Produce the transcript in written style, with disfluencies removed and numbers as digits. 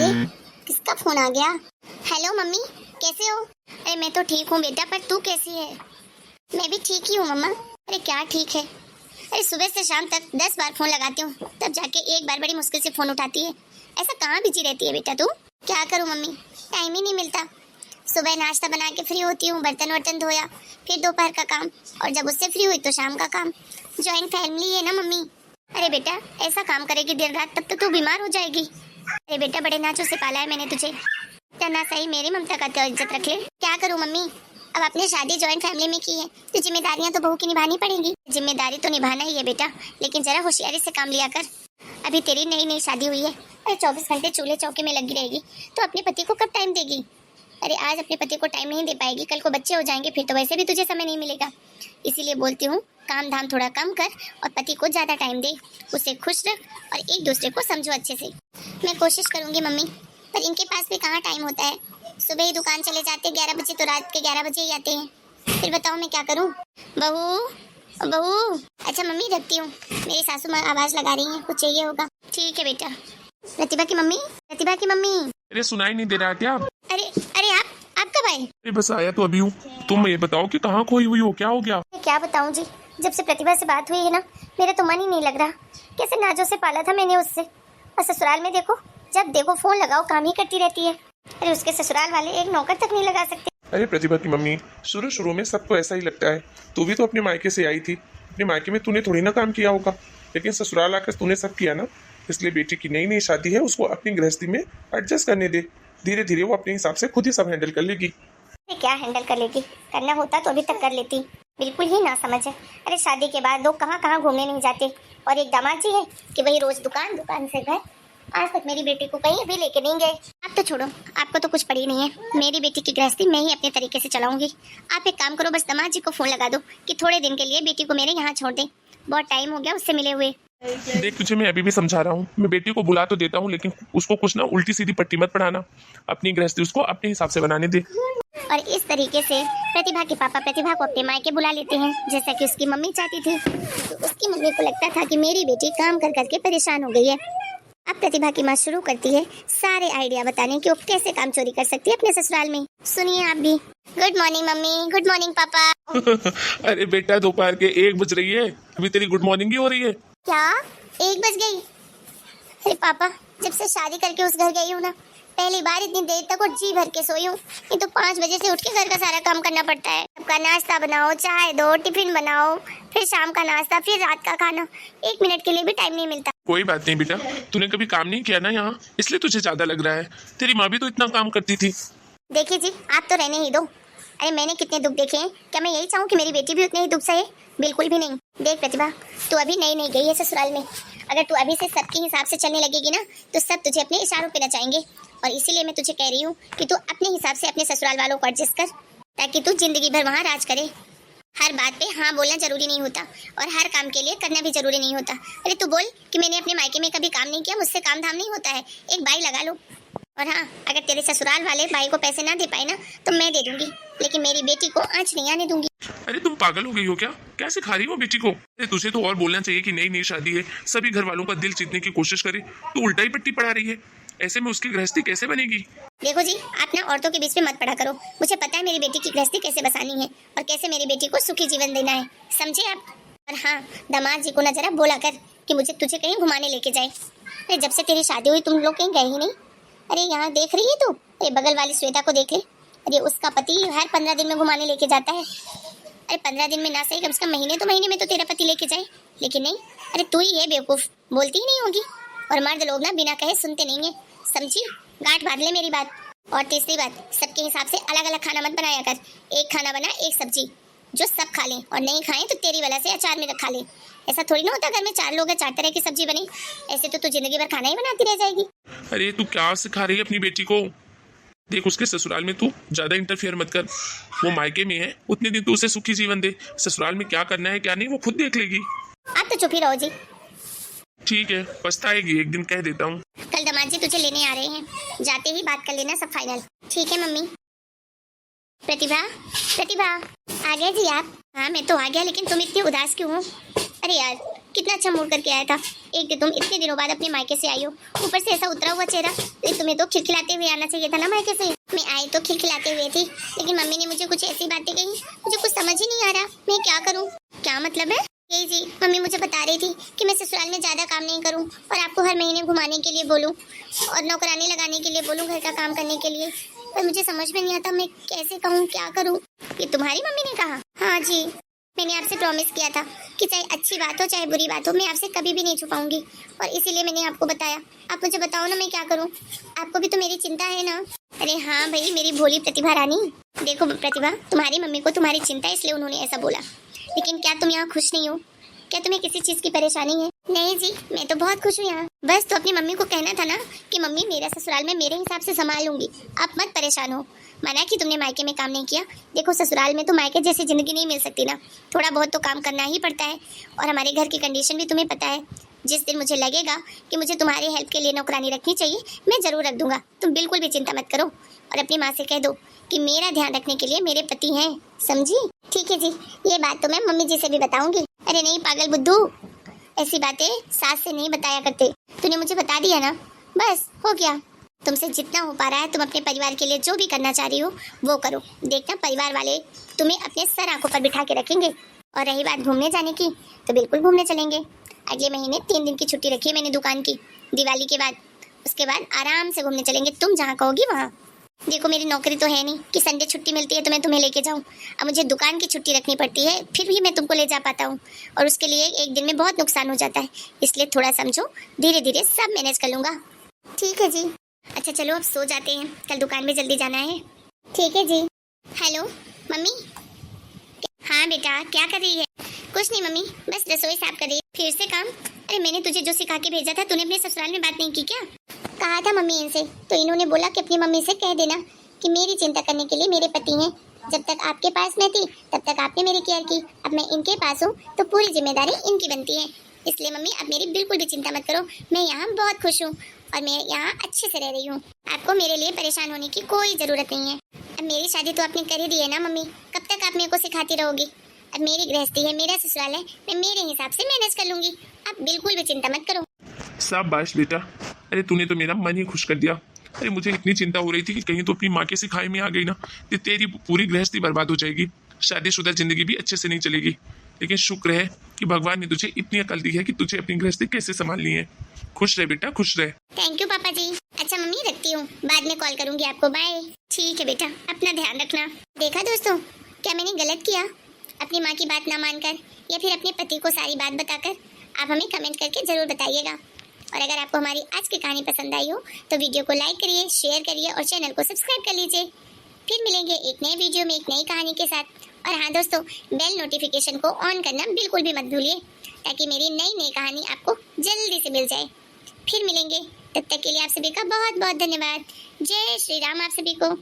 अरे किसका फोन आ गया? हेलो मम्मी, कैसे हो? अरे मैं तो ठीक हूँ बेटा, पर तू कैसी है? मैं भी ठीक ही हूँ मम्मा। अरे क्या ठीक है? अरे सुबह से शाम तक 10 बार फोन लगाती हूँ, तब जाके एक बार बड़ी मुश्किल से फोन उठाती है। ऐसा कहाँ बिजी रहती है बेटा तू? क्या करूँ मम्मी, टाइम ही नहीं मिलता। सुबह नाश्ता बना के फ्री होती हूँ, बर्तन वर्तन धोया, फिर दोपहर का काम, और जब उससे फ्री हुई तो शाम का काम। ज्वाइंट फैमिली है ना मम्मी। अरे बेटा ऐसा काम करेगी दिन रात, तब तो तू बीमार हो जाएगी। अरे बेटा बड़े नाचों से पाला है मैंने तुझे, ना सही मेरी ममता का तो इज्जत रख ले। क्या करूँ मम्मी, अब आपने शादी ज्वाइंट फैमिली में की है तो जिम्मेदारियां तो बहू की निभानी पड़ेंगी। जिम्मेदारी तो निभाना ही है बेटा, लेकिन जरा होशियारी से काम लिया कर। अभी तेरी नई नई शादी हुई है, अरे 24 घंटे चूल्हे चौके में लगी रहेगी तो अपने पति को कब टाइम देगी? अरे आज अपने पति को टाइम नहीं दे पाएगी, कल को बच्चे हो जाएंगे, फिर तो वैसे भी तुझे समय नहीं मिलेगा। इसीलिए बोलती हूँ काम धाम थोड़ा कम कर और पति को ज्यादा टाइम दे, उसे खुश रख और एक दूसरे को समझो अच्छे से। मैं कोशिश करूंगी मम्मी, पर इनके पास भी कहाँ टाइम होता है। सुबह ही दुकान चले जाते 11 बजे तो रात के 11 बजे ही आते हैं। फिर बताओ मैं क्या करूँ? बहू बहू। अच्छा मम्मी रखती हूँ, मेरी सासू माँ आवाज लगा रही है, कुछ चाहिए होगा। ठीक है बेटा। प्रतिभा की मम्मी, प्रतिभा की मम्मी। अरे सुनाई नहीं दे रहा क्या? अरे अरे आप कब आए? अरे बस आया तो अभी हूँ। तुम ये बताओ कि कहाँ खोई हुई हो, क्या हो गया? क्या बताऊं जी, जब से प्रतिभा से बात हुई है ना, मेरा तो मन ही नहीं लग रहा। कैसे नाजों से पाला था मैंने उससे, और ससुराल में देखो जब देखो फोन लगाओ काम ही करती रहती है। अरे उसके ससुराल वाले एक नौकर तक नहीं लगा सकते। अरे प्रतिभा की मम्मी, शुरू शुरू में सबको ऐसा ही लगता है। तू भी तो अपने मायके से आई थी, अपने मायके में तूने थोड़ी ना काम किया होगा, लेकिन ससुराल आकर तूने सब किया ना। इसलिए बेटी की नई नई शादी है, उसको अपनी गृहस्थी में एडजस्ट करने दे। धीरे धीरे वो अपने हिसाब से खुद ही सब हैंडल कर लेगी। क्या हैंडल कर लेगी? करना होता तो अभी तक कर लेती। बिल्कुल ही ना समझ है। अरे शादी के बाद लोग कहाँ कहाँ घूमने नहीं जाते, और एक दामाद जी है कि वही रोज दुकान, दुकान से घर। आज तक मेरी बेटी को कहीं भी लेके नहीं गए। आप तो छोड़ो, आपको तो कुछ पड़ी नहीं है। मेरी बेटी की गृहस्थी मैं ही अपने तरीके से चलाऊंगी। आप एक काम करो, बस दामाद जी को फोन लगा दो कि थोड़े दिन के लिए बेटी को मेरे यहाँ छोड़ दें। बहुत टाइम हो गया उससे मिले हुए। देख तुझे मैं अभी भी समझा रहा हूँ, मैं बेटी को बुला तो देता हूँ, लेकिन उसको कुछ ना उल्टी सीधी पट्टी मत पढ़ाना। अपनी गृहस्थी उसको अपने हिसाब से बनाने दे। और इस तरीके से प्रतिभा के पापा प्रतिभा को अपने मायके बुला लेते हैं, जैसा कि उसकी मम्मी चाहती थी। तो उसकी मम्मी को लगता था कि मेरी बेटी काम कर करके परेशान हो गई है। अब प्रतिभा की माँ शुरू करती है सारे आइडिया बताने कि वो कैसे काम चोरी कर सकती है अपने ससुराल में। सुनिए आप भी। Good morning mummy, good morning पापा। अरे बेटा दोपहर के 1 बज रही है, अभी तेरी गुड मॉर्निंग ही हो रही है? क्या 1 बज गई? अरे पापा, जब से शादी करके उस घर गई हूँ ना, पहली बार इतनी देर तक और जी भर के सोई हूँ। ये तो 5 बजे से उठ के घर का सारा काम करना पड़ता है। सबका नाश्ता बनाओ, चाय दो, टिफिन बनाओ, फिर शाम का नाश्ता, फिर रात का खाना। 1 मिनट के लिए भी टाइम नहीं मिलता। कोई बात नहीं बेटा, तूने कभी काम नहीं किया ना यहाँ, इसलिए तुझे ज्यादा लग रहा है। तेरी माँ भी तो इतना काम करती थी। देखिए जी, आप तो रहने ही दो। अरे मैंने कितने दुख देखे हैं, क्या मैं यही चाहूँ कि मेरी बेटी भी उतने ही दुख सहे? बिल्कुल भी नहीं। देख प्रतिभा, तू अभी नई नई गई है ससुराल में। अगर तू अभी से सबके हिसाब से चलने लगेगी ना, तो सब तुझे अपने इशारों पे नचाएंगे। और इसीलिए मैं तुझे कह रही हूँ कि तू अपने हिसाब से अपने ससुराल वालों को एडजस्ट कर, ताकि तू जिंदगी भर वहाँ राज करे। हर बात पे हाँ बोलना जरूरी नहीं होता, और हर काम के लिए करना भी जरूरी नहीं होता। अरे तू बोल कि मैंने अपने मायके में कभी काम नहीं किया, मुझसे काम धाम नहीं होता है, एक बाई लगा लो। और हाँ, अगर तेरे ससुराल वाले भाई को पैसे ना दे पाए ना, तो मैं दे दूंगी, लेकिन मेरी बेटी को आंच नहीं आने दूंगी। अरे तुम पागल हो गई हो क्या? क्या सिखा रही हो बेटी को? अरे तुझे तो और बोलना चाहिए कि नई नई शादी है, सभी घर वालों का दिल जीतने की कोशिश करे, तो उल्टा ही पट्टी पढ़ा रही है। ऐसे में उसकी गृहस्थी कैसे बनेगी? देखो जी, आप ना औरतों के बीच में मत पड़ा करो। मुझे पता है मेरी बेटी की गृहस्थी कैसे बसानी है और कैसे मेरी बेटी को सुखी जीवन देना है, समझे आप? और हाँ, दामाद जी को ना जरा बोला कर कि मुझे तुझे कहीं घुमाने लेके जाए। अरे जब से तेरी शादी हुई तुम लोग कहीं गए ही नहीं। अरे यहाँ देख रही है तू, अरे बगल वाली श्वेता को देख ले। अरे उसका पति हर 15 दिन में घुमाने लेके जाता है। अरे 15 दिन में ना सही, कम से कम महीने में तो तेरा पति लेके जाए, लेकिन नहीं। अरे तू ही है बेवकूफ, बोलती ही नहीं होगी। और मर्द लोग ना बिना कहे सुनते नहीं है, समझी? गांठ बांध ले मेरी बात। और तीसरी बात, सबके हिसाब से अलग अलग खाना मत बनाया कर। एक खाना बना, एक सब्जी, जो सब खा लें, और नहीं खाएं तो तेरी वाला से अचार में खा लें। ऐसा थोड़ी ना होता, घर में 4 लोग हैं 4 तरह की सब्जी बनी। ऐसे तो तू जिंदगी भर खाना ही बनाती रह जाएगी। अरे तू क्या सिखा रही है अपनी बेटी को? देख उसके ससुराल में तू ज्यादा इंटरफेयर मत कर। वो मायके में है, उतने दिन तू उसे सुखी जीवन दे। ससुराल में क्या करना है क्या नहीं वो खुद देख लेगी। आप तो चुप ही रहो जी। ठीक है, पछताएगी एक दिन, कह देता हूँ। कल दामाद जी तुझे लेने आ रहे हैं, जाते ही बात कर लेना सब फाइनल। ठीक है मम्मी। प्रतिभा, प्रतिभा आ गए जी आप? हाँ मैं तो आ गया, लेकिन तुम इतनी उदास क्यों हो? अरे यार, कितना अच्छा मूड करके आया था। एक तो तुम इतने दिनों बाद अपने मायके से आई हो, ऊपर से ऐसा उतरा हुआ चेहरा। तुम्हें तो खिलखिलाते हुए आना चाहिए था ना मायके से। मैं आई तो खिलखिलाते हुए थी, लेकिन मम्मी ने मुझे कुछ ऐसी बातें कही, मुझे कुछ समझ ही नहीं आ रहा मैं क्या करूँ। क्या मतलब है? यही जी, मम्मी मुझे बता रही थी कि मैं ससुराल में ज़्यादा काम नहीं करूं और आपको हर महीने घुमाने के लिए बोलूं और नौकरानी लगाने के लिए बोलूं घर का काम करने के लिए। पर मुझे समझ में नहीं आता मैं कैसे कहूं, क्या करूं। ये तुम्हारी मम्मी ने कहा? हाँ जी, मैंने आपसे प्रॉमिस किया था कि चाहे अच्छी बात हो चाहे बुरी बात हो, मैं आपसे कभी भी नहीं छुपाऊंगी और इसीलिए मैंने आपको बताया। आप मुझे बताओ ना मैं क्या करूँ, आपको भी तो मेरी चिंता है ना। अरे हाँ भाई, मेरी भोली प्रतिभा रानी। देखो प्रतिभा, तुम्हारी मम्मी को तुम्हारी चिंता इसलिए उन्होंने ऐसा बोला, लेकिन क्या तुम यहाँ खुश नहीं हो? क्या तुम्हें किसी चीज की परेशानी है? नहीं जी, मैं तो बहुत खुश हूँ यहाँ। बस तो अपनी मम्मी को कहना था ना कि मम्मी मेरा ससुराल में मेरे हिसाब से संभाल लूंगी, आप मत परेशान हो। माना कि तुमने मायके में काम नहीं किया, देखो ससुराल में तो मायके जैसी जिंदगी नहीं मिल सकती ना, थोड़ा बहुत तो काम करना ही पड़ता है। और हमारे घर की कंडीशन भी तुम्हें पता है। जिस दिन मुझे लगेगा कि मुझे तुम्हारी हेल्प के लिए नौकरानी रखनी चाहिए, मैं जरूर रख दूंगा। तुम बिल्कुल भी चिंता मत करो और अपनी माँ से कह दो कि मेरा ध्यान रखने के लिए मेरे पति हैं, समझी? ठीक है जी, ये बात तो मैं मम्मी जी से भी बताऊंगी। अरे नहीं पागल बुद्धू, ऐसी बातें सास से नहीं बताया करते। तूने मुझे बता दिया ना, बस हो गया। तुमसे जितना हो पा रहा है तुम अपने परिवार के लिए जो भी करना चाह रही हो वो करो। देखना परिवार वाले तुम्हें अपने सर आंखों पर बिठा के रखेंगे। और रही बात घूमने जाने की, तो बिल्कुल घूमने चलेंगे। अगले महीने 3 दिन की छुट्टी रखी है मैंने दुकान की, दिवाली के बाद। उसके बाद आराम से घूमने चलेंगे, तुम जहाँ कहोगी वहाँ। देखो मेरी नौकरी तो है नहीं कि संडे छुट्टी मिलती है तो मैं तुम्हें लेके जाऊं। अब मुझे दुकान की छुट्टी रखनी पड़ती है, फिर भी मैं तुमको ले जा पाता हूँ और उसके लिए एक दिन में बहुत नुकसान हो जाता है। इसलिए थोड़ा समझो, धीरे धीरे सब मैनेज कर लूंगा। ठीक है जी। अच्छा चलो अब सो जाते हैं, कल दुकान में जल्दी जाना है। ठीक है जी। Hello mummy. हाँ बेटा, क्या कर रही है? कुछ नहीं मम्मी, बस रसोई साफ कर रही है। फिर से काम? अरे मैंने तुझे जो सिखा के भेजा था, तूने अपने ससुराल में बात नहीं की क्या? कहा था मम्मी इनसे, तो इन्होंने बोला कि अपनी मम्मी से कह देना कि मेरी चिंता करने के लिए मेरे पति हैं। जब तक आपके पास मैं थी तब तक आपने मेरी केयर की, अब मैं इनके पास हूँ तो पूरी जिम्मेदारी इनकी बनती है। इसलिए मम्मी अब मेरी बिल्कुल भी चिंता मत करो, मैं यहाँ बहुत खुश हूँ और मैं यहाँ अच्छे से रह रही हूँ। आपको मेरे लिए परेशान होने की कोई जरूरत नहीं है। अब मेरी शादी तो आपने कर ही दी है ना मम्मी, कब तक आप मेरे को सिखाती रहोगी? अब मेरी गृहस्थी है, मेरा ससुराल है, मैं मेरे हिसाब से मैनेज कर लूंगी। आप बिल्कुल भी चिंता मत करो। शाबाश बेटा, अरे तूने तो मेरा मन ही खुश कर दिया। अरे मुझे इतनी चिंता हो रही थी कि कहीं तो अपनी माँ के सिखाए में आ गई ना, तो तेरी पूरी गृहस्थी बर्बाद हो जाएगी, शादीशुदा जिंदगी भी अच्छे से नहीं चलेगी। लेकिन शुक्र है कि भगवान ने तुझे इतनी अकल दी है कि तुझे अपनी गृहस्थी कैसे संभालनी है। खुश रहे बेटा, खुश रहे। थैंक यू पापा जी। अच्छा मम्मी रखती हूँ, बाद में कॉल करूंगी आपको, बाय। ठीक है बेटा, अपना ध्यान रखना। देखा दोस्तों, क्या मैंने गलत किया अपनी माँ की बात ना मानकर या फिर अपने पति को सारी बात बताकर? आप हमें कमेंट करके जरूर बताइएगा। और अगर आपको हमारी आज की कहानी पसंद आई हो तो वीडियो को लाइक करिए, शेयर करिए और चैनल को सब्सक्राइब कर लीजिए। फिर मिलेंगे एक नए वीडियो में एक नई कहानी के साथ। और हाँ दोस्तों, बेल नोटिफिकेशन को ऑन करना बिल्कुल भी मत भूलिए, ताकि मेरी नई नई कहानी आपको जल्दी से मिल जाए। फिर मिलेंगे, तब तक के लिए आप सभी का बहुत बहुत धन्यवाद। जय श्री राम आप सभी को।